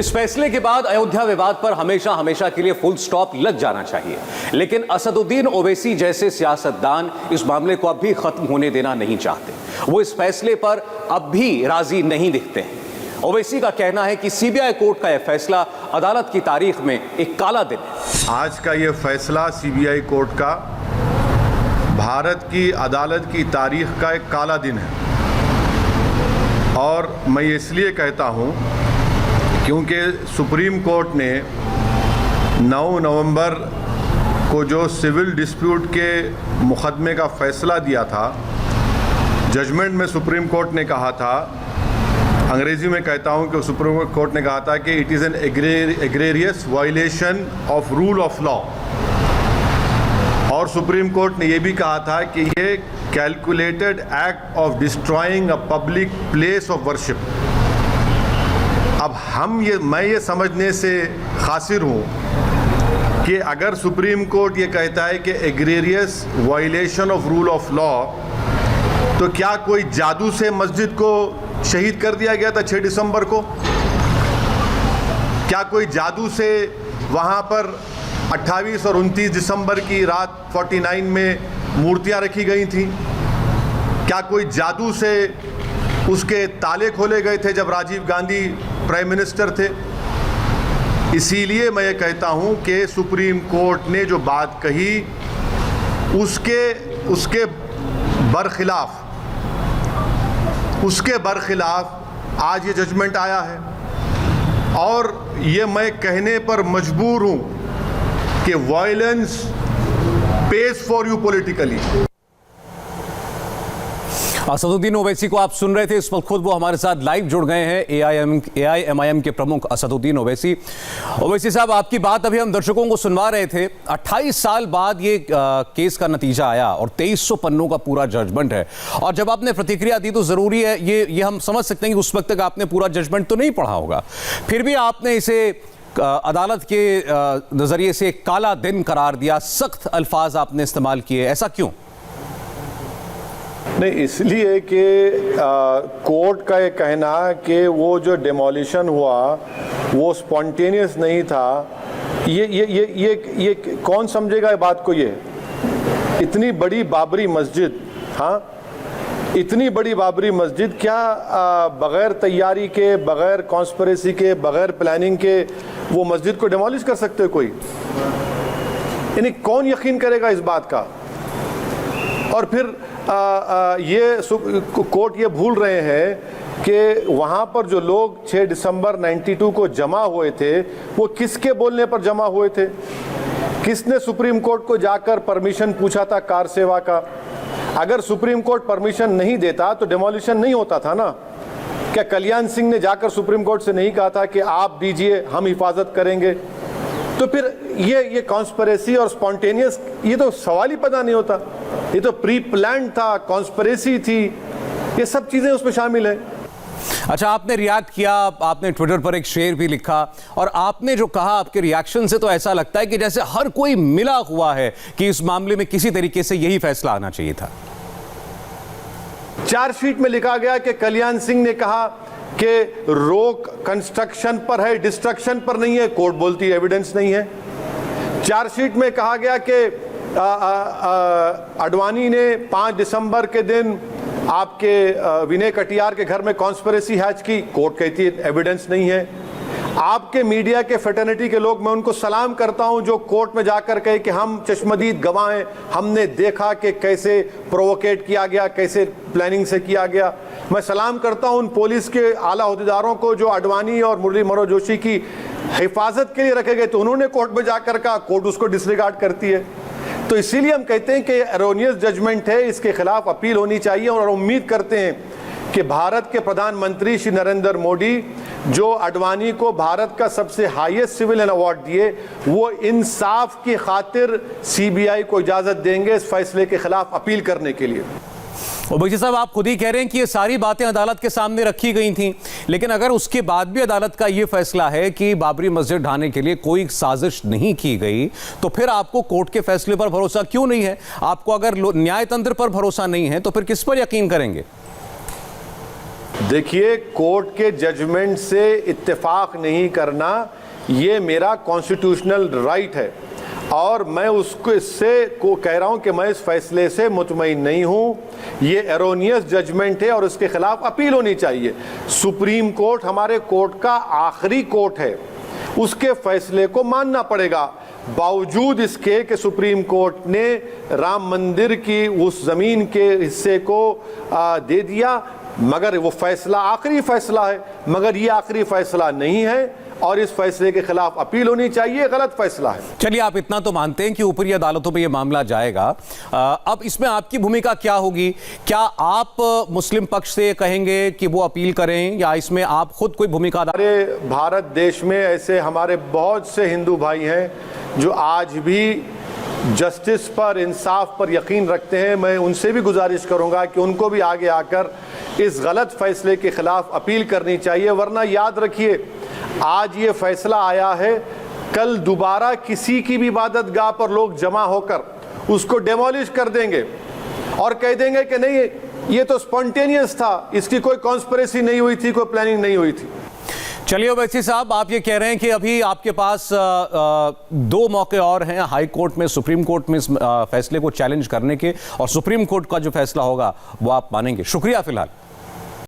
इस फैसले के बाद अयोध्या विवाद पर हमेशा हमेशा के लिए फुल स्टॉप लग जाना चाहिए, लेकिन असदुद्दीन ओवैसी जैसे सियासतदान इस मामले को अब भी खत्म होने देना नहीं चाहते। वो इस फैसले पर अब भी राजी नहीं दिखते हैं। ओवैसी का कहना है कि सीबीआई कोर्ट का यह फैसला अदालत की तारीख में एक काला दिन है। आज का यह फैसला सीबीआई कोर्ट का भारत की अदालत की तारीख का एक काला दिन है, और मैं इसलिए कहता हूं क्योंकि सुप्रीम कोर्ट ने 9 नवंबर को जो सिविल डिस्प्यूट के मुकदमे का फैसला दिया था, जजमेंट में सुप्रीम कोर्ट ने कहा था, अंग्रेजी में कहता हूं कि सुप्रीम कोर्ट ने कहा था कि it is an egregious violation of rule of law, और सुप्रीम कोर्ट ने यह भी कहा था कि ये calculated act of destroying a public place of worship. अब मैं ये समझने से खासिर हूँ कि अगर सुप्रीम कोर्ट ये कहता है कि egregious violation of rule of law, तो क्या कोई जादू से मस्जिद को शहीद कर दिया गया था 6 दिसंबर को? क्या कोई जादू से वहाँ पर 28 और 29 दिसंबर की रात 49 में मूर्तियाँ रखी गई थी? क्या कोई जादू से उसके ताले खोले गए थे जब राजीव गांधी प्राइम मिनिस्टर थे? इसीलिए मैं ये कहता हूँ कि सुप्रीम कोर्ट ने जो बात कही उसके बरखिलाफ आज ये जजमेंट आया है, और ये मैं कहने पर मजबूर हूँ कि violence page for you politically. Asaduddin Owaisi को आप सुन रहे थे। इस वक्त खुद वो हमारे साथ लाइव जुड़ गए हैं, एआईएमआईएम के प्रमुख असदुद्दीन ओवैसी। ओवैसी साहब, आपकी बात अभी हम दर्शकों को सुनवा रहे थे। 28 साल बाद ये केस का नतीजा आया और 2300 पन्नों का पूरा जजमेंट है, और जब आपने प्रतिक्रिया दी तो जरूरी है ये हम समझ सकते हैं कि उस वक्त तक आपने पूरा जजमेंट तो नहीं पढ़ा होगा, फिर भी आपने इसे अदालत के नजरिए से काला दिन करार दिया, सख्त अल्फाज आपने इस्तेमाल किए, ऐसा क्यों? नहीं, इसलिए कि कोर्ट का ये कहना कि वो जो डिमोलिशन हुआ वो स्पॉन्टेनियस नहीं था, ये कौन समझेगा ये बात को? ये इतनी बड़ी बाबरी मस्जिद, हाँ, इतनी बड़ी बाबरी मस्जिद क्या बगैर तैयारी के, बगैर कॉन्स्पिरेसी के, बगैर प्लानिंग के वो मस्जिद को डिमोलिश कर सकते कोई? यानी कौन यकीन करेगा इस बात का? और फिर ये कोर्ट ये भूल रहे हैं कि वहाँ पर जो लोग 6 दिसंबर 92 को जमा हुए थे, वो किसके बोलने पर जमा हुए थे? किसने सुप्रीम कोर्ट को जाकर परमिशन पूछा था कार सेवा का? अगर सुप्रीम कोर्ट परमिशन नहीं देता तो डिमोलिशन नहीं होता था ना। क्या कल्याण सिंह ने जाकर सुप्रीम कोर्ट से नहीं कहा था कि आप दीजिए, हम हिफाजत करेंगे? तो फिर ये कॉन्स्पिरेसी और स्पॉन्टेनियस, ये तो सवाल ही पैदा नहीं होता। ये तो प्री प्लान था, कॉन्स्पिरेसी थी, ये सब चीजें उसमें शामिल है। अच्छा, आपने रिएक्ट किया, आपने ट्विटर पर एक शेर भी लिखा, और आपने जो कहा, आपके रिएक्शन से तो ऐसा लगता है कि जैसे हर कोई मिला हुआ है कि इस मामले में किसी तरीके से यही फैसला आना चाहिए था। चार्जशीट में लिखा गया कि कल्याण सिंह ने कहा कि रोक कंस्ट्रक्शन पर है, डिस्ट्रक्शन पर नहीं है। कोर्ट बोलती है एविडेंस नहीं है। चार्जशीट में कहा गया कि आडवाणी ने 5 दिसंबर के दिन आपके विनय कटियार के घर में कॉन्स्पिरेसी हैच की। कोर्ट कहती है एविडेंस नहीं है। आपके मीडिया के फ्रेटर्निटी के लोग, मैं उनको सलाम करता हूं जो कोर्ट में जाकर कहे कि हम चश्मदीद गवाह हैं, हमने देखा कि कैसे प्रोवोकेट किया गया, कैसे प्लानिंग से किया गया। मैं सलाम करता हूं उन पुलिस के आला ओहदेदारों को जो आडवाणी और मुरली मनोहर जोशी की हिफाजत के लिए रखे गए, तो उन्होंने कोर्ट में जाकर कहा, कोर्ट उसको डिसरिगार्ड करती है। तो इसीलिए हम कहते हैं कि एरोनियस जजमेंट है, इसके खिलाफ अपील होनी चाहिए, और उम्मीद करते हैं कि भारत के प्रधानमंत्री श्री नरेंद्र मोदी जो आडवाणी को भारत का सबसे हाईएस्ट सिविलियन अवार्ड दिए, वो इंसाफ की खातिर सीबीआई को इजाजत देंगे इस फैसले के खिलाफ अपील करने के लिए। ओवैसी साहब, आप खुद ही कह रहे हैं कि ये सारी बातें अदालत के सामने रखी गई थी, लेकिन अगर उसके बाद भी अदालत का ये फैसला है कि बाबरी मस्जिद ढाने के लिए कोई साजिश नहीं की गई, तो फिर आपको कोर्ट के फैसले पर भरोसा क्यों नहीं है? आपको अगर न्याय तंत्र पर भरोसा नहीं है तो फिर किस पर यकीन करेंगे? देखिए, कोर्ट के जजमेंट से इत्तेफाक नहीं करना ये मेरा कॉन्स्टिट्यूशनल राइट है और मैं उसको इससे को कह रहा हूं कि मैं इस फैसले से मुतमईन नहीं हूं। ये एरोनियस जजमेंट है और इसके खिलाफ अपील होनी चाहिए। सुप्रीम कोर्ट हमारे कोर्ट का आखिरी कोर्ट है, उसके फैसले को मानना पड़ेगा। बावजूद इसके कि सुप्रीम कोर्ट ने राम मंदिर की उस जमीन के हिस्से को दे दिया, मगर वो फैसला आखिरी फैसला है, मगर ये आखिरी फैसला नहीं है और इस फैसले के खिलाफ अपील होनी चाहिए। गलत फैसला है। चलिए, आप इतना तो मानते हैं कि ऊपरी अदालतों में ये मामला जाएगा। अब इसमें आपकी भूमिका क्या होगी? क्या आप मुस्लिम पक्ष से कहेंगे कि वो अपील करें या इसमें आप खुद कोई भूमिका? हमारे भारत देश में ऐसे हमारे बहुत से हिंदू भाई हैं जो आज भी जस्टिस पर, इंसाफ पर यकीन रखते हैं। मैं उनसे भी गुजारिश करूंगा कि उनको भी आगे आकर इस गलत फैसले के खिलाफ अपील करनी चाहिए, वरना याद रखिए आज ये फैसला आया है, कल दोबारा किसी की भी इबादत गाह पर लोग जमा होकर उसको डेमोलिश कर देंगे और कह देंगे कि नहीं, ये तो स्पॉन्टेनियस था, इसकी कोई कॉन्स्पिरेसी नहीं हुई थी, कोई प्लानिंग नहीं हुई थी। चलिए ओवैसी साहब, आप ये कह रहे हैं कि अभी आपके पास 2 मौके और हैं हाई कोर्ट में, सुप्रीम कोर्ट में इस फैसले को चैलेंज करने के, और सुप्रीम कोर्ट का जो फैसला होगा वो आप मानेंगे। शुक्रिया फिलहाल।